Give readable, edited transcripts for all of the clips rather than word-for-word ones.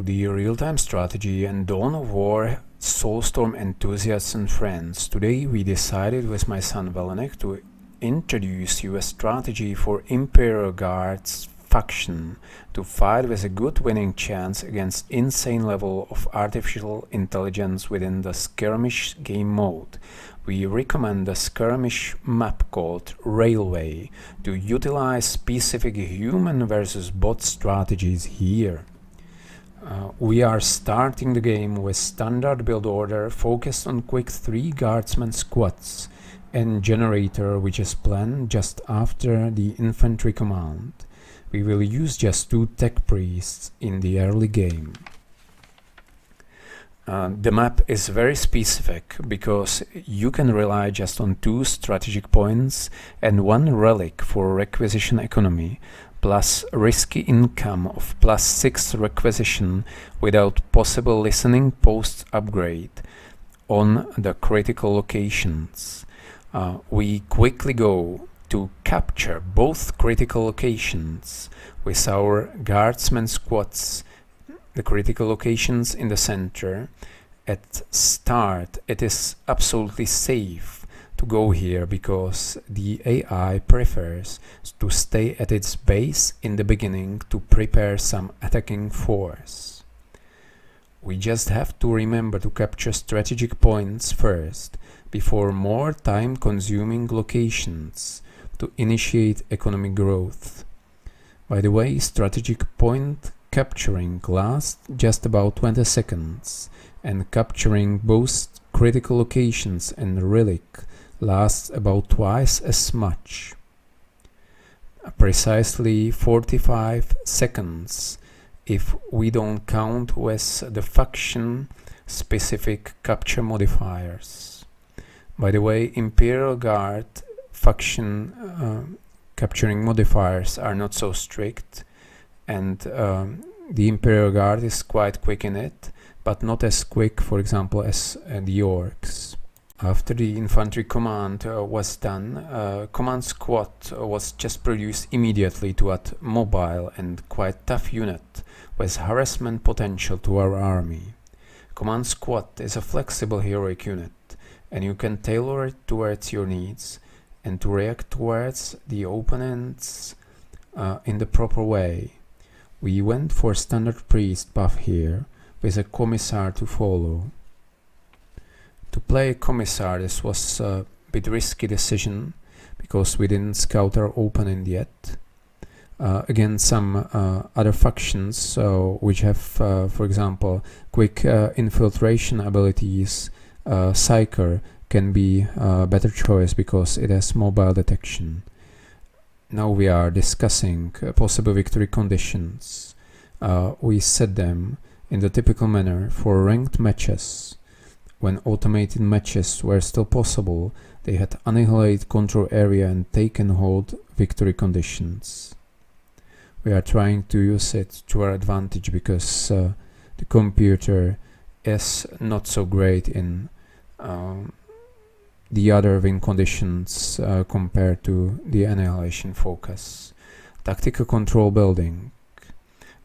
the real-time strategy and Dawn of War Soulstorm enthusiasts and friends. Today we decided with my son Velenek to introduce you a strategy for Imperial Guard's faction to fight with a good winning chance against insane level of artificial intelligence within the Skirmish game mode. We recommend the Skirmish map called Railway to utilize specific human versus bot strategies here. We are starting the game with standard build order focused on quick 3 guardsman squads and generator, which is planned just after the infantry command. We will use just 2 tech priests in the early game. The map is very specific because you can rely just on 2 strategic points and 1 relic for requisition economy, plus risky income of +6 requisition without possible listening post upgrade on the critical locations. We quickly go to capture both critical locations with our guardsmen squads. The critical locations in the center. At start it is absolutely safe to go here because the AI prefers to stay at its base in the beginning to prepare some attacking force. We just have to remember to capture strategic points first before more time-consuming locations to initiate economic growth. By the way, strategic point capturing lasts just about 20 seconds, and capturing both critical locations and relic lasts about twice as much. Precisely 45 seconds if we don't count with the faction specific capture modifiers. By the way, Imperial Guard faction capturing modifiers are not so strict, and the Imperial Guard is quite quick in it, but not as quick, for example, as the orcs. After the infantry command was done, command squad was just produced immediately to add mobile and quite tough unit with harassment potential to our army. Command squad is a flexible heroic unit, and you can tailor it towards your needs and to react towards the opponents in the proper way. We went for standard priest buff here with a commissar to follow. To play a commissar, this was a bit risky decision because we didn't scout our opponent yet. Again, some other factions which have, for example, quick infiltration abilities, Psyker can be a better choice because it has mobile detection. Now we are discussing possible victory conditions. We set them in the typical manner for ranked matches. When automated matches were still possible, they had annihilate control area and take and hold victory conditions. We are trying to use it to our advantage because the computer is not so great in the other win conditions compared to the annihilation focus. Tactical control building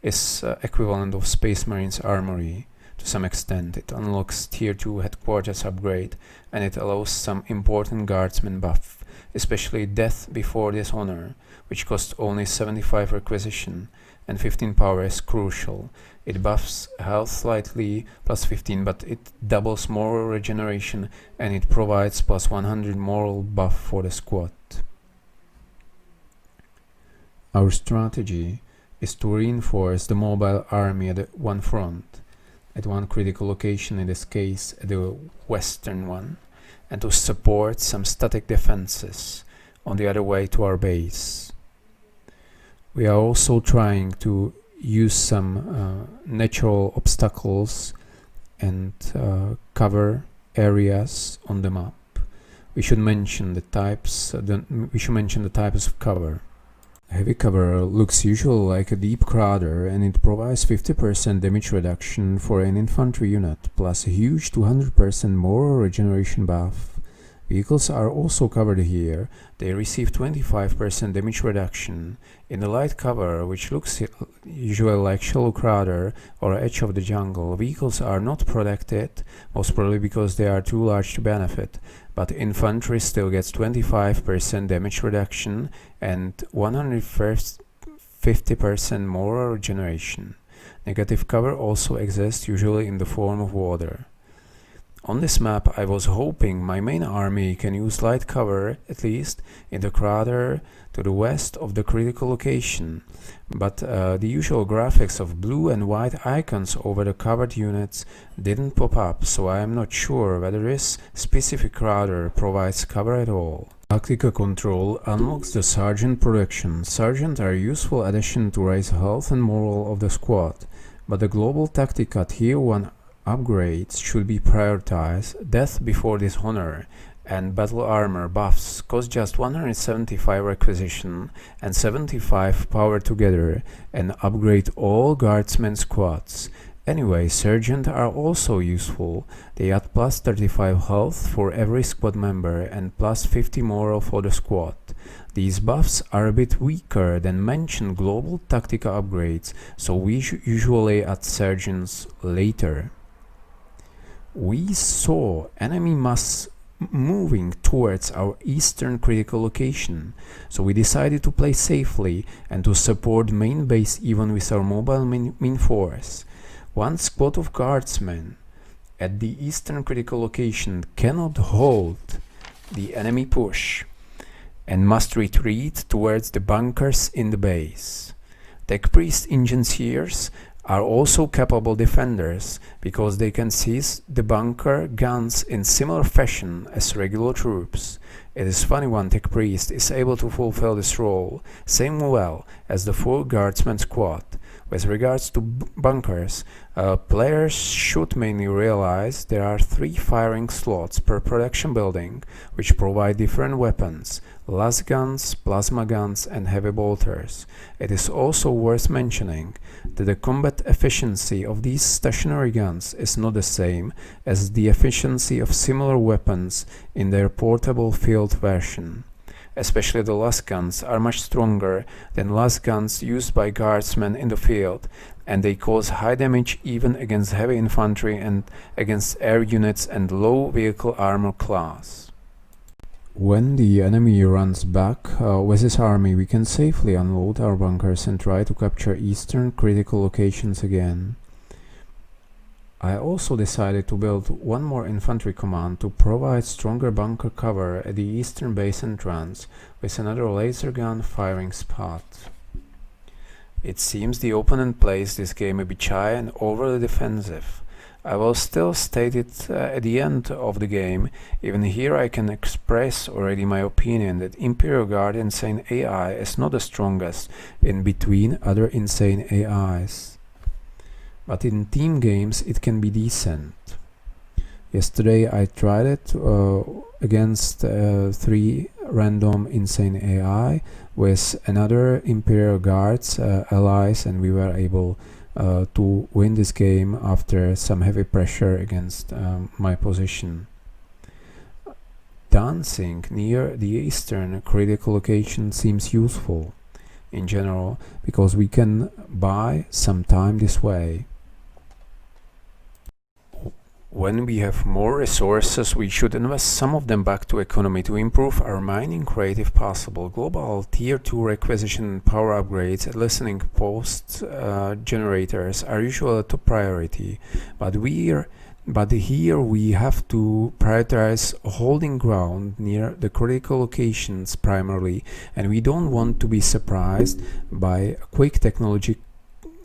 is equivalent of Space Marines Armory to some extent. It unlocks tier 2 headquarters upgrade and it allows some important guardsman buff, especially death before dishonor, which costs only 75 requisition and 15 power is crucial. It buffs health slightly +15, but it doubles moral regeneration and it provides +100 moral buff for the squad. Our strategy is to reinforce the mobile army at one front, at one critical location, in this case at the western one, and to support some static defenses on the other way to our base. We are also trying to use some natural obstacles and cover areas on the map. We should mention the types. We should mention the types of cover. Heavy cover looks usually like a deep crater, and it provides 50% damage reduction for an infantry unit, plus a huge 200% moral regeneration buff Vehicles are also covered here. They receive 25% damage reduction. In the light cover, which looks usually like shallow crater or edge of the jungle, vehicles are not protected, most probably because they are too large to benefit, but infantry still gets 25% damage reduction and 150% more regeneration. Negative cover also exists, usually in the form of water. On this map, I was hoping my main army can use light cover, at least in the crater to the west of the critical location, but the usual graphics of blue and white icons over the covered units didn't pop up, so I am not sure whether this specific crater provides cover at all. Tactical control unlocks the sergeant production. Sergeants are a useful addition to raise health and morale of the squad, but the global tactica Tier 1 upgrades should be prioritized. Death before dishonor and battle armor buffs cost just 175 requisition and 75 power together and upgrade all guardsmen squads. Anyway, sergeants are also useful. They add plus 35 health for every squad member and plus 50 morale for the squad. These buffs are a bit weaker than mentioned global tactica upgrades, so we usually add sergeants later. We saw enemy mass moving towards our eastern critical location, so we decided to play safely and to support main base even with our mobile main force. One squad of guardsmen at the eastern critical location cannot hold the enemy push and must retreat towards the bunkers in the base. Tech priest engineers are also capable defenders because they can seize the bunker guns in similar fashion as regular troops. It is funny one tech priest is able to fulfill this role same well as the full guardsman squad. With regards to bunkers, players should mainly realize there are 3 firing slots per production building, which provide different weapons: las guns, plasma guns and heavy bolters. It is also worth mentioning that the combat efficiency of these stationary guns is not the same as the efficiency of similar weapons in their portable field version. Especially the las guns are much stronger than las guns used by guardsmen in the field, and they cause high damage even against heavy infantry and against air units and low vehicle armor class. When the enemy runs back with his army, we can safely unload our bunkers and try to capture eastern critical locations again. I also decided to build one more infantry command to provide stronger bunker cover at the eastern base entrance with another laser gun firing spot. It seems the opponent plays this game a bit shy and overly defensive. I will still state it at the end of the game. Even here I can express already my opinion that Imperial Guard Insane AI is not the strongest in between other insane AIs. But in team games it can be decent. Yesterday I tried it against 3 random insane AI with another Imperial Guards allies, and we were able to win this game after some heavy pressure against my position. Dancing near the eastern critical location seems useful in general because we can buy some time this way. When we have more resources, we should invest some of them back to economy to improve our mining rate if possible. Global Tier 2 requisition power upgrades and listening post generators are usually a top priority, but here we have to prioritize holding ground near the critical locations primarily, and we don't want to be surprised by a quick technology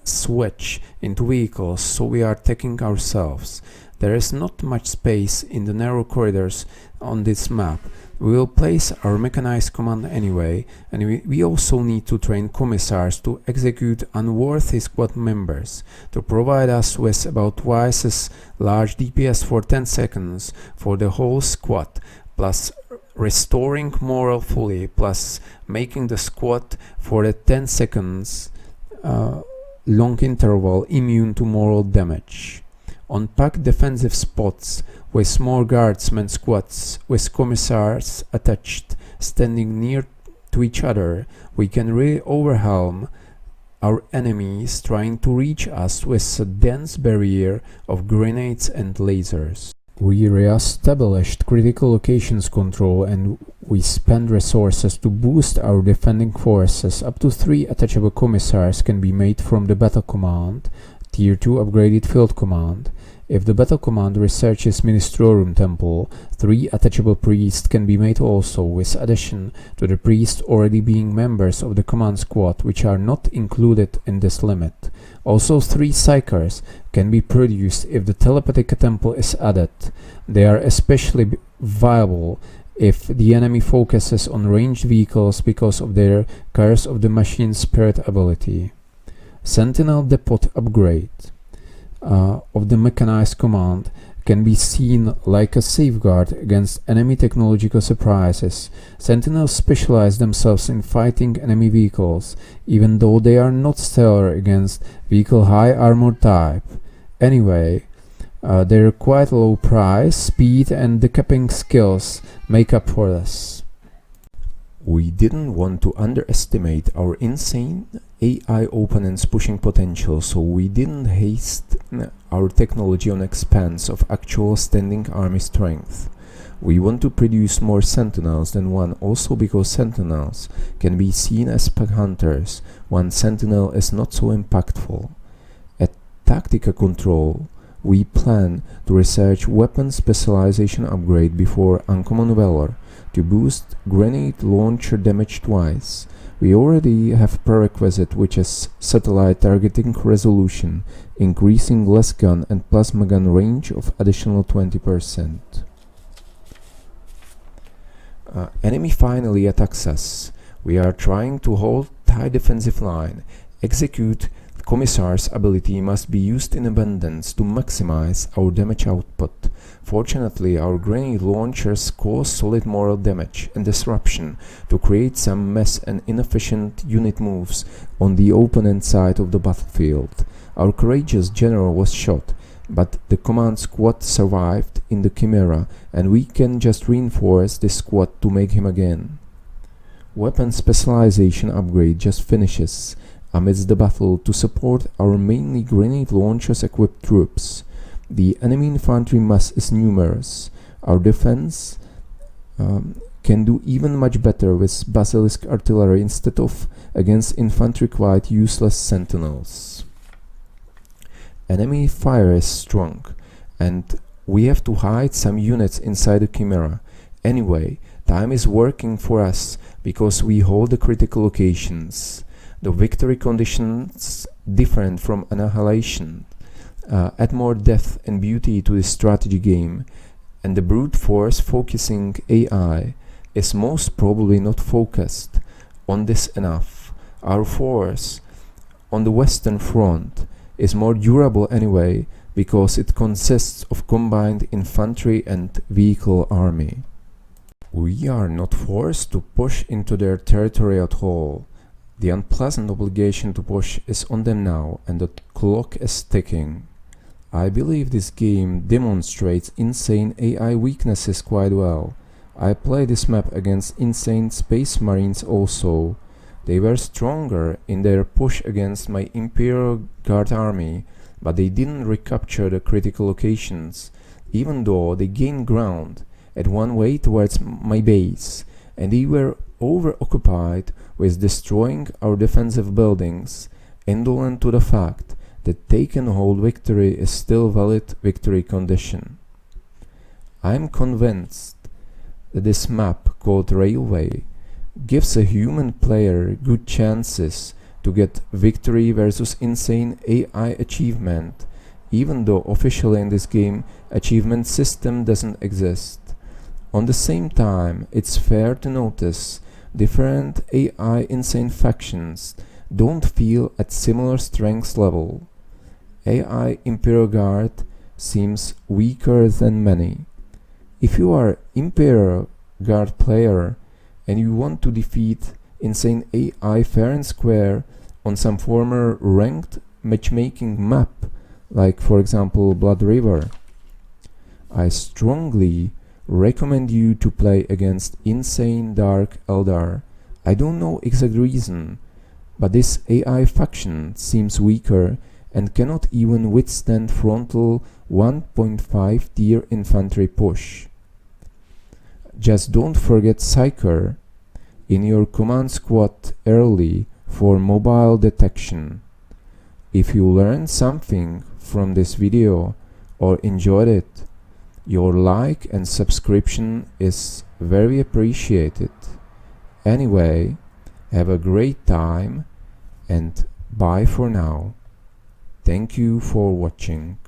switch into vehicles, so we are taking ourselves. There is not much space in the narrow corridors on this map. We will place our mechanized command anyway, and we also need to train commissars to execute unworthy squad members to provide us with about twice as large DPS for 10 seconds for the whole squad, plus restoring morale fully, plus making the squad for the 10 seconds long interval immune to morale damage. On packed defensive spots with more guardsmen squads with commissars attached standing near to each other, we can really overwhelm our enemies trying to reach us with a dense barrier of grenades and lasers. We re-established critical locations control and we spend resources to boost our defending forces. Up to 3 attachable commissars can be made from the battle command, tier 2 upgraded field command. If the battle command researches Ministrorum temple, 3 attachable priests can be made also, with addition to the priests already being members of the command squad, which are not included in this limit. Also 3 psychers can be produced if the telepathic temple is added. They are especially viable if the enemy focuses on ranged vehicles because of their Curse of the Machine Spirit ability. Sentinel Depot upgrade of the mechanized command can be seen like a safeguard against enemy technological surprises. Sentinels specialize themselves in fighting enemy vehicles, even though they are not stellar against vehicle high armor type. Anyway, their quite low price, speed and decapping skills make up for this. We didn't want to underestimate our insane AI opponents' pushing potential, so we didn't haste our technology on expense of actual standing army strength. We want to produce more sentinels than one, also because sentinels can be seen as pack hunters. One sentinel is not so impactful. At tactical control, we plan to research weapon specialization upgrade before Uncommon Valor to boost grenade launcher damage twice. We already have prerequisite, which is satellite targeting resolution, increasing glass gun and plasma gun range of additional 20%. Enemy finally attacks us. We are trying to hold tight defensive line. Execute Commissar's ability must be used in abundance to maximize our damage output. Fortunately, our grenade launchers cause solid moral damage and disruption to create some mess and inefficient unit moves on the opponent side of the battlefield. Our courageous general was shot, but the command squad survived in the Chimera, and we can just reinforce this squad to make him again. Weapon specialization upgrade just finishes amidst the battle to support our mainly grenade launchers equipped troops. The enemy infantry mass is numerous. Our defense can do even much better with basilisk artillery instead of against infantry quite useless sentinels. Enemy fire is strong, and we have to hide some units inside the Chimera. Anyway, time is working for us because we hold the critical locations. The victory conditions different from annihilation add more depth and beauty to this strategy game, and the brute force focusing AI is most probably not focused on this enough. Our force on the Western Front is more durable anyway because it consists of combined infantry and vehicle army. We are not forced to push into their territory at all. The unpleasant obligation to push is on them now, and the clock is ticking. I believe this game demonstrates insane AI weaknesses quite well. I played this map against insane Space Marines also. They were stronger in their push against my Imperial Guard army, but they didn't recapture the critical locations, even though they gained ground at one way towards my base, and they were over-occupied with destroying our defensive buildings, indolent to the fact that taken hold victory is still valid victory condition. I am convinced that this map called Railway gives a human player good chances to get victory versus insane AI achievement, even though officially in this game achievement system doesn't exist. On the same time, it's fair to notice different AI insane factions don't feel at similar strength level. AI Imperial Guard seems weaker than many. If you are Imperial Guard player and you want to defeat insane AI fair and square on some former ranked matchmaking map like for example Blood River. I strongly recommend you to play against insane Dark Eldar. I don't know exact reason, but this AI faction seems weaker and cannot even withstand frontal 1.5 tier infantry push. Just don't forget Psyker in your command squad early for mobile detection. If you learned something from this video or enjoyed it, your like and subscription is very appreciated. Anyway, have a great time and bye for now. Thank you for watching.